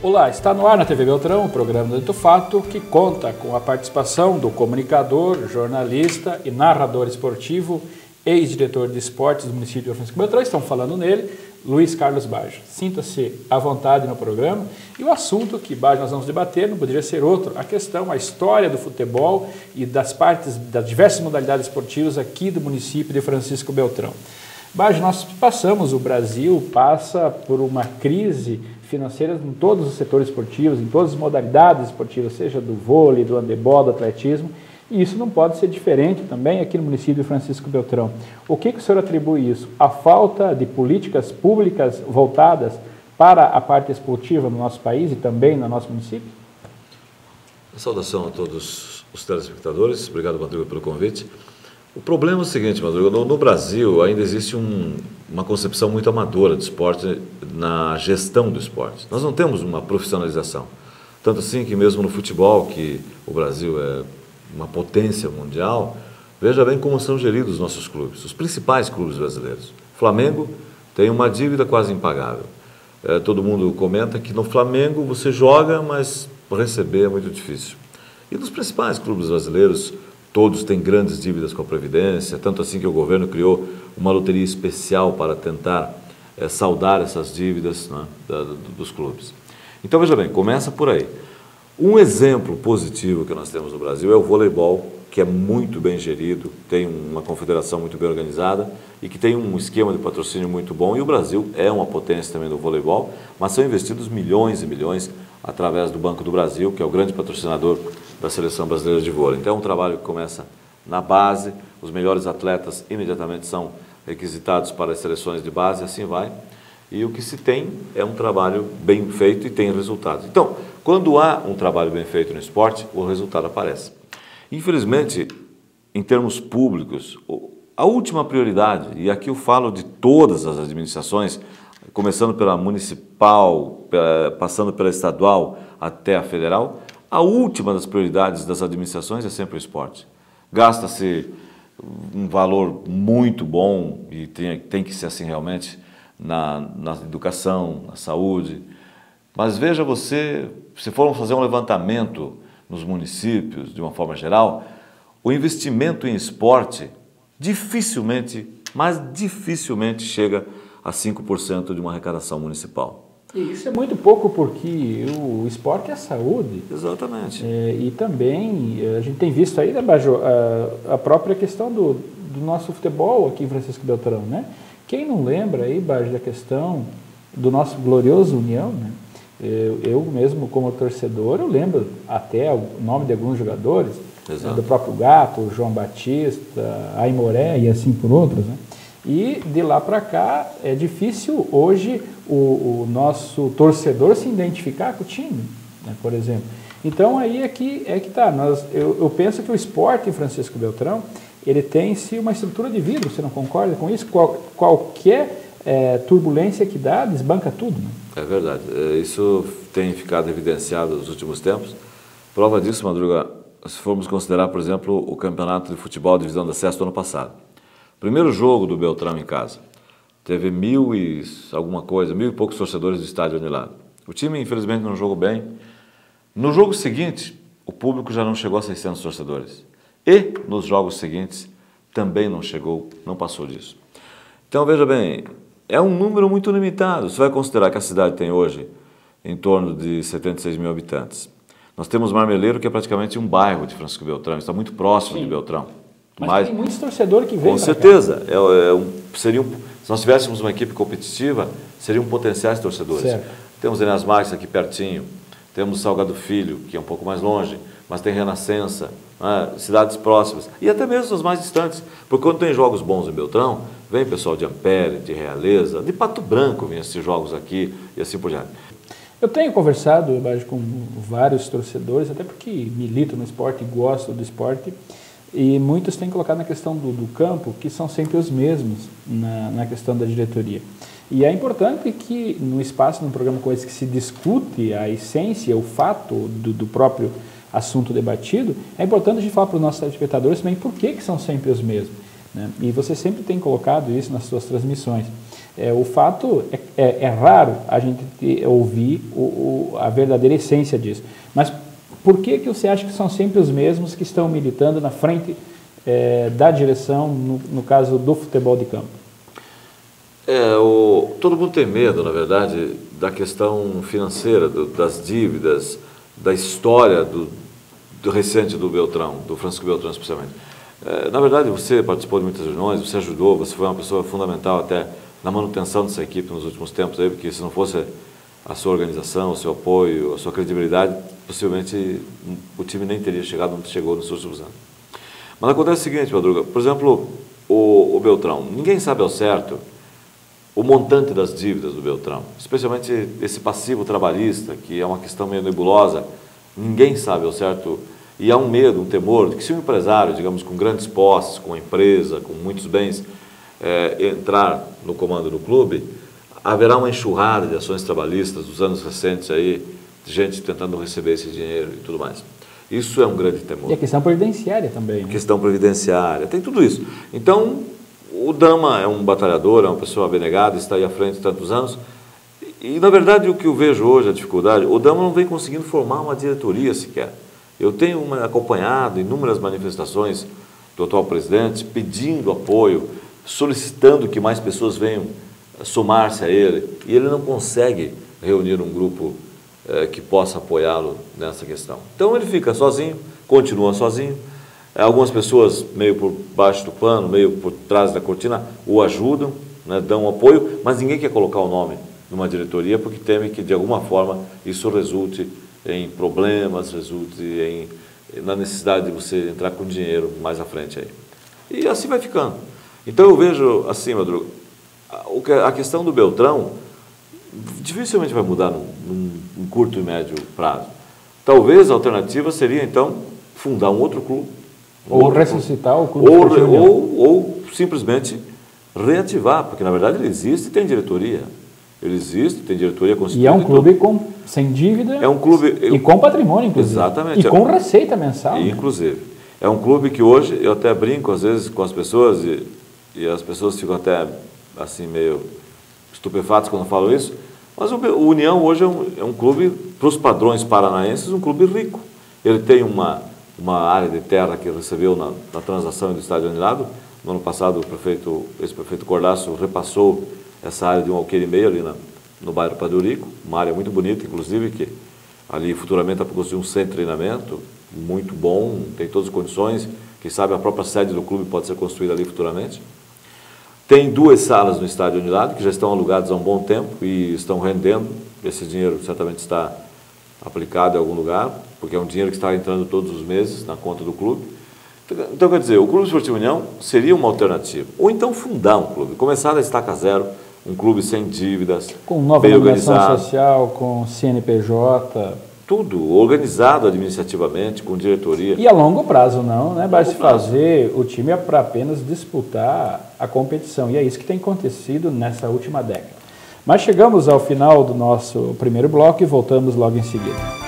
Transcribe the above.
Olá, está no ar na TV Beltrão o programa Dentro do Fato, que conta com a participação do comunicador, jornalista e narrador esportivo, ex-diretor de esportes do município de Francisco Beltrão. Estão falando nele, Luiz Carlos Baggio. Sinta-se à vontade no programa. E o assunto que, Baggio, nós vamos debater não poderia ser outro, a questão, a história do futebol e das diversas modalidades esportivas aqui do município de Francisco Beltrão. Baggio, o Brasil passa por uma crise financeira em todos os setores esportivos, em todas as modalidades esportivas, seja do vôlei, do handebol, do atletismo, e isso não pode ser diferente também aqui no município de Francisco Beltrão. O que o senhor atribui isso? A falta de políticas públicas voltadas para a parte esportiva no nosso país e também no nosso município? Saudação a todos os telespectadores, obrigado, Madruga, pelo convite. O problema é o seguinte, Madruga, no Brasil ainda existe uma concepção muito amadora do esporte na gestão do esporte. Nós não temos uma profissionalização. Tanto assim que mesmo no futebol, que o Brasil é uma potência mundial, veja bem como são geridos os nossos clubes, os principais clubes brasileiros. O Flamengo tem uma dívida quase impagável. Todo mundo comenta que no Flamengo você joga, mas receber é muito difícil. E nos principais clubes brasileiros, todos têm grandes dívidas com a Previdência, tanto assim que o governo criou uma loteria especial para tentar saldar essas dívidas, né, dos clubes. Então, veja bem, começa por aí. Um exemplo positivo que nós temos no Brasil é o voleibol, que é muito bem gerido, tem uma confederação muito bem organizada e que tem um esquema de patrocínio muito bom. E o Brasil é uma potência também do voleibol, mas são investidos milhões e milhões através do Banco do Brasil, que é o grande patrocinador da Seleção Brasileira de Vôlei. Então é um trabalho que começa na base, os melhores atletas imediatamente são requisitados para as seleções de base, e assim vai. E o que se tem é um trabalho bem feito e tem resultados. Então, quando há um trabalho bem feito no esporte, o resultado aparece. Infelizmente, em termos públicos, a última prioridade, e aqui eu falo de todas as administrações, começando pela municipal, passando pela estadual até a federal, a última das prioridades das administrações é sempre o esporte. Gasta-se um valor muito bom, e tem que ser assim realmente, na educação, na saúde. Mas veja você, se formos fazer um levantamento nos municípios, de uma forma geral, o investimento em esporte dificilmente, mas dificilmente chega a 5% de uma arrecadação municipal. E isso é muito pouco porque o esporte é saúde. Exatamente. E também a gente tem visto aí, né, Baggio, a própria questão do nosso futebol aqui em Francisco Beltrão, né? Quem não lembra aí, Baggio, da questão do nosso glorioso União, né? Eu mesmo como torcedor, eu lembro até o nome de alguns jogadores, né, do próprio Gato, o João Batista, Aimoré e assim por outros, né? E de lá para cá é difícil hoje o nosso torcedor se identificar com o time, né, por exemplo. Então aí é que está. Eu penso que o esporte em Francisco Beltrão, ele tem-se uma estrutura de vidro, você não concorda com isso? Qualquer turbulência que dá, desbanca tudo, né? É verdade. Isso tem ficado evidenciado nos últimos tempos. Prova disso, Madruga, se formos considerar, por exemplo, o campeonato de futebol Divisão de Acesso do ano passado. Primeiro jogo do Beltrão em casa, teve 1.000 e poucos torcedores do estádio anulado. O time, infelizmente, não jogou bem. No jogo seguinte, o público já não chegou a 600 torcedores. E nos jogos seguintes, também não passou disso. Então, veja bem, é um número muito limitado. Você vai considerar que a cidade tem hoje em torno de 76 mil habitantes. Nós temos Marmeleiro, que é praticamente um bairro de Francisco Beltrão, está muito próximo de Beltrão. Mas tem muitos torcedores que vêm. Com certeza. Se nós tivéssemos uma equipe competitiva, seriam potenciais torcedores. Certo. Temos Enéas Marques aqui pertinho, temos Salgado Filho, que é um pouco mais longe, mas tem Renascença, né, cidades próximas, e até mesmo as mais distantes. Porque quando tem jogos bons em Beltrão, vem pessoal de Ampere, de Realeza, de Pato Branco, vem esses jogos aqui e assim por diante. Eu tenho conversado, com vários torcedores, até porque milito no esporte e gosto do esporte, e muitos têm colocado na questão do campo, que são sempre os mesmos na questão da diretoria. E é importante que no espaço, num programa como esse, que se discute a essência, o fato do próprio assunto debatido, é importante a gente falar para os nossos telespectadores também por que são sempre os mesmos, né? E você sempre tem colocado isso nas suas transmissões. O fato é raro a gente ouvir a verdadeira essência disso. Mas por que você acha que são sempre os mesmos que estão militando na frente da direção, no caso do futebol de campo? Todo mundo tem medo, na verdade, da questão financeira, das dívidas, da história do recente do Beltrão, do Francisco Beltrão especialmente. Na verdade, você participou de muitas reuniões, você ajudou, você foi uma pessoa fundamental até na manutenção dessa equipe nos últimos tempos, aí, porque se não fosse a sua organização, o seu apoio, a sua credibilidade, possivelmente o time nem teria chegado onde chegou nos últimos anos. Mas acontece o seguinte, Madruga, por exemplo, o Beltrão, ninguém sabe ao certo o montante das dívidas do Beltrão, especialmente esse passivo trabalhista, que é uma questão meio nebulosa, ninguém sabe ao certo, e há um medo, um temor de que se um empresário, digamos, com grandes posses, com uma empresa, com muitos bens, entrar no comando do clube, haverá uma enxurrada de ações trabalhistas dos anos recentes aí, de gente tentando receber esse dinheiro e tudo mais. Isso é um grande temor. E a questão previdenciária também. Né? Questão previdenciária, tem tudo isso. Então, o Dama é um batalhador, é uma pessoa abnegada, está aí à frente há tantos anos. E, na verdade, o que eu vejo hoje, a dificuldade, o Dama não vem conseguindo formar uma diretoria sequer. Eu tenho acompanhado inúmeras manifestações do atual presidente, pedindo apoio, solicitando que mais pessoas venham somar-se a ele, e ele não consegue reunir um grupo que possa apoiá-lo nessa questão. Então ele fica sozinho, continua sozinho, algumas pessoas meio por baixo do pano, meio por trás da cortina, o ajudam, né, dão apoio, mas ninguém quer colocar o nome numa diretoria porque teme que de alguma forma isso resulte em problemas, resulte na necessidade de você entrar com dinheiro mais à frente aí. E assim vai ficando. Então eu vejo assim, Madruga, a questão do Beltrão dificilmente vai mudar num curto e médio prazo. Talvez a alternativa seria, então, fundar um outro clube. Ou ressuscitar o clube. Ou simplesmente reativar, porque na verdade ele existe e tem diretoria. Ele existe, tem diretoria constituída. E é um clube sem dívida e com patrimônio, inclusive. Exatamente. E com receita mensal. Inclusive. É um clube que hoje, eu até brinco às vezes com as pessoas, e as pessoas ficam até assim meio estupefatas quando falam isso, mas o União hoje é um clube, para os padrões paranaenses, um clube rico. Ele tem uma área de terra que recebeu na transação do Estádio Anilado. No ano passado, o ex-prefeito Cordaço repassou essa área de 1,5 alqueire ali no bairro Padre Eurico, uma área muito bonita, inclusive, que ali futuramente vai construir um centro de treinamento muito bom, tem todas as condições, quem sabe a própria sede do clube pode ser construída ali futuramente. Tem 2 salas no Estádio Anilado, que já estão alugadas há um bom tempo e estão rendendo. Esse dinheiro certamente está aplicado em algum lugar, porque é um dinheiro que está entrando todos os meses na conta do clube. Então, quer dizer, o Clube Esportivo União seria uma alternativa. Ou então fundar um clube, começar da estaca zero, um clube sem dívidas, com nova organização social, com CNPJ... Tudo organizado administrativamente, com diretoria. E a longo prazo não, né? Basta fazer o time para apenas disputar a competição. E é isso que tem acontecido nessa última década. Mas chegamos ao final do nosso primeiro bloco e voltamos logo em seguida.